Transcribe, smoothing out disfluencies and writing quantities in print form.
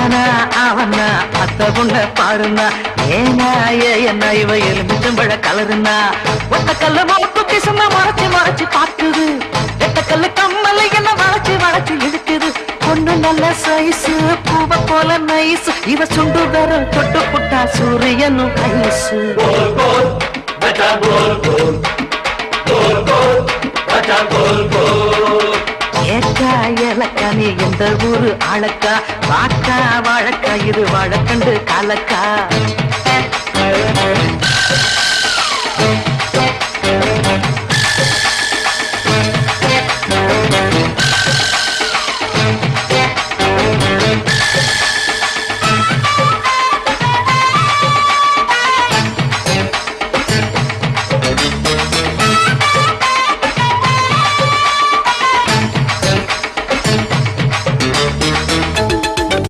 ஆனா அவனா அத்த பொண்ண பாருனா ஏனா என்ன இவ எலுமிச்சம்பழ கலருனா ஒத்த கல்லு முளைக்குத்தி சொன்னா மறைச்சு மறைச்சு பாக்குது எட்ட கல்லு கம்மல என்ன வளைச்சு வளைச்சு இழுக்குது பொண்ணு நல்ல சைஸு பூவ போல நைஸ் இவ சுண்டு வர தொட்டு புட்டா சூரியனும் ஐசு ஏக்கா ஏலக்கா நீ எந்த ஊரு ஆளக்கா வாக்கா வாழக்கா இது வாழக்கண்டு காலக்கா